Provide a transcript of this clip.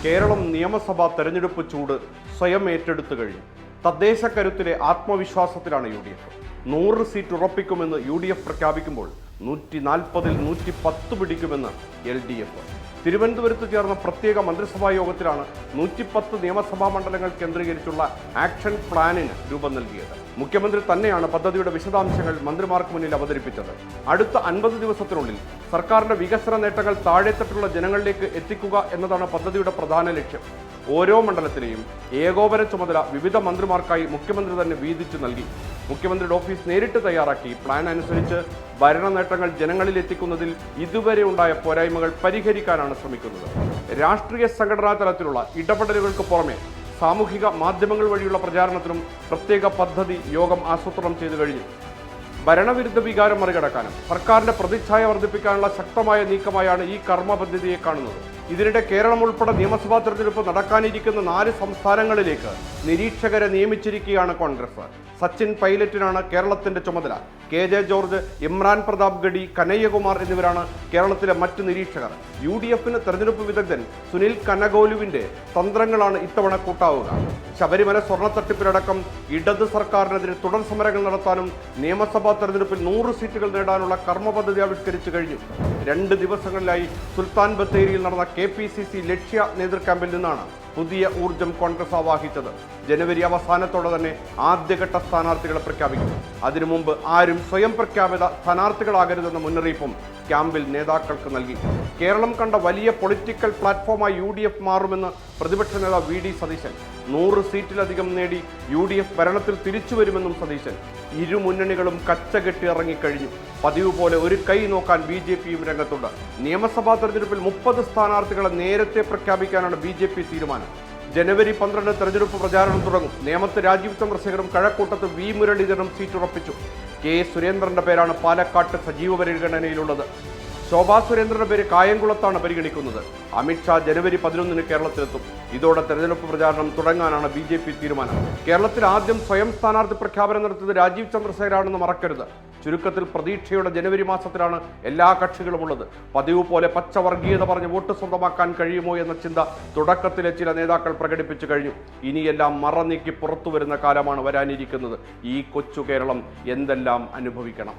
കേരളം നിയമസഭാ തെരഞ്ഞെടുപ്പ് ചൂട് സ്വയം ഏറ്റെടുത്തു കഴിഞ്ഞു. തദ്ദേശ കരുത്തിലെ ആത്മവിശ്വാസത്തിലാണ് UDF. 100 സീറ്റ് ഉറപ്പിക്കുമെന്ന് UDF പ്രഖ്യാപിക്കുമ്പോൾ 140-ൽ 110 പിടിക്കുമെന്ന് LDF. തിരുവനന്തപുരത്ത് ചേർന്ന പ്രത്യേക മന്ത്രിസഭാ യോഗത്തിലാണ് 110 നിയമസഭാ മണ്ഡലങ്ങൾ കേന്ദ്രീകരിച്ചുള്ള ആക്ഷൻ പ്ലാനിന് രൂപം നൽകിയത്. മുഖ്യമന്ത്രി തന്നെയാണ് പദ്ധതിയുടെ വിശദാംശങ്ങൾ മന്ത്രിമാർക്ക് മുന്നിൽ അവതരിപ്പിച്ചത്. അടുത്ത 50 ദിവസത്തിനുള്ളിൽ സർക്കാരിന്റെ വികസന നേട്ടങ്ങൾ താഴെത്തട്ടുള്ള ജനങ്ങളിലേക്ക് എത്തിക്കുക എന്നതാണ് പദ്ധതിയുടെ പ്രധാന ലക്ഷ്യം. ഓരോ മണ്ഡലത്തിലെയും ഏകോപന ചുമതല വിവിധ മന്ത്രിമാർക്കായി മുഖ്യമന്ത്രി തന്നെ വീതിച്ചു നൽകി. മുഖ്യമന്ത്രിയുടെ ഓഫീസ് നേരിട്ട് തയ്യാറാക്കി പ്ലാൻ അനുസരിച്ച് ഭരണ നേട്ടങ്ങൾ ജനങ്ങളിൽ എത്തിക്കുന്നതിൽ ഇതുവരെ ഉണ്ടായ പോരായ്മകൾ പരിഹരിക്കാനാണ് ശ്രമിക്കുന്നത്. രാഷ്ട്രീയ സംഘടനാ തലത്തിലുള്ള ഇടപെടലുകൾക്ക് പുറമെ സാമൂഹിക മാധ്യമങ്ങൾ വഴിയുള്ള പ്രചാരണത്തിനും പ്രത്യേക പദ്ധതി യോഗം ആസൂത്രണം ചെയ്തു കഴിഞ്ഞു. ഭരണവിരുദ്ധ വികാരം മറികടക്കാനും സർക്കാരിന്റെ പ്രതിച്ഛായ വർദ്ധിപ്പിക്കാനുള്ള ശക്തമായ നീക്കമായാണ് ഈ കർമ്മ പദ്ധതിയെ കാണുന്നത്. ഇതിനിടെ കേരളം ഉൾപ്പെടെ നിയമസഭാ തെരഞ്ഞെടുപ്പ് നടക്കാനിരിക്കുന്ന 4 സംസ്ഥാനങ്ങളിലേക്ക് നിരീക്ഷകരെ നിയമിച്ചിരിക്കുകയാണ് കോൺഗ്രസ്. സച്ചിൻ പൈലറ്റിനാണ് കേരളത്തിന്റെ ചുമതല. KJ ജോർജ്, ഇമ്രാൻ പ്രതാപ് ഗഡി, കനയ്യകുമാർ എന്നിവരാണ് കേരളത്തിലെ മറ്റ് നിരീക്ഷകർ. UDFന് തെരഞ്ഞെടുപ്പ് വിദഗ്ധൻ സുനിൽ കനഗോലുവിന്റെ തന്ത്രങ്ങളാണ് ഇത്തവണ കൂട്ടാവുക. ശബരിമല സ്വർണ്ണ തട്ടിപ്പിലടക്കം ഇടത് സർക്കാരിനെതിരെ തുടർ സമരങ്ങൾ നടത്താനും നിയമസഭാ തെരഞ്ഞെടുപ്പിൽ 100 സീറ്റുകൾ നേടാനുള്ള കർമ്മ പദ്ധതി ആവിഷ്കരിച്ചു കഴിഞ്ഞു. 2 ദിവസങ്ങളിലായി സുൽത്താൻ ബത്തേരിയിൽ നടന്ന KPCC ലക്ഷ്യ നേതൃക്യാമ്പിൽ നിന്നാണ് പുതിയ ഊർജം കോൺഗ്രസ് ആവാഹിച്ചത്. ജനുവരി അവസാനത്തോടെ തന്നെ ആദ്യഘട്ട സ്ഥാനാർത്ഥികളെ പ്രഖ്യാപിക്കും. അതിനു മുമ്പ് ആരും സ്വയം പ്രഖ്യാപിത സ്ഥാനാർത്ഥികളാകരുതെന്ന മുന്നറിയിപ്പും ക്യാമ്പിൽ നേതാക്കൾക്ക് നൽകി. കേരളം കണ്ട വലിയ പൊളിറ്റിക്കൽ പ്ലാറ്റ്ഫോമായി UDF മാറുമെന്ന് പ്രതിപക്ഷ നേതാവ് VD സതീശൻ. 100 സീറ്റിലധികം നേടി UDF ഭരണത്തിൽ തിരിച്ചുവരുമെന്നും സതീശൻ. ഇരു മുന്നണികളും കച്ചകെട്ടി ഇറങ്ങിക്കഴിഞ്ഞു. പതിവ് പോലെ ഒരു കൈ നോക്കാൻ BJPയും രംഗത്തുണ്ട്. നിയമസഭാ തെരഞ്ഞെടുപ്പിൽ 30 സ്ഥാനാർത്ഥികളെ നേരത്തെ പ്രഖ്യാപിക്കാനാണ് BJP തീരുമാനം. ജനുവരി 12 തെരഞ്ഞെടുപ്പ് പ്രചാരണം തുടങ്ങും. നേമത്ത് രാജീവ് ചന്ദ്രശേഖറും കഴക്കൂട്ടത്ത് V മുരളീധരനും സീറ്റ് ഉറപ്പിച്ചു. K സുരേന്ദ്രന്റെ പേരാണ് പാലക്കാട്ട് സജീവ പരിഗണനയിലുള്ളത്. ശോഭാ സുരേന്ദ്രന്റെ പേര് കായംകുളത്താണ് പരിഗണിക്കുന്നത്. അമിത്ഷാ ജനുവരി 11 കേരളത്തിലെത്തും. ഇതോടെ തെരഞ്ഞെടുപ്പ് പ്രചാരണം തുടങ്ങാനാണ് BJP തീരുമാനം. കേരളത്തിൽ ആദ്യം സ്വയം സ്ഥാനാർത്ഥി പ്രഖ്യാപനം നടത്തിയത് രാജീവ് ചന്ദ്രശേഖരാണെന്ന് മറക്കരുത്. ചുരുക്കത്തിൽ പ്രതീക്ഷയുടെ ജനുവരി മാസത്തിലാണ് എല്ലാ കക്ഷികളും ഉള്ളത്. പതിവ് പോലെ പച്ചവർഗീയത പറഞ്ഞ് വോട്ട് സ്വന്തമാക്കാൻ കഴിയുമോ എന്ന ചിന്ത തുടക്കത്തിലെ ചില നേതാക്കൾ പ്രകടിപ്പിച്ചു കഴിഞ്ഞു. ഇനിയെല്ലാം മറ നീക്കി പുറത്തു വരുന്ന കാലമാണ് വരാനിരിക്കുന്നത്. ഈ കൊച്ചു കേരളം എന്തെല്ലാം അനുഭവിക്കണം.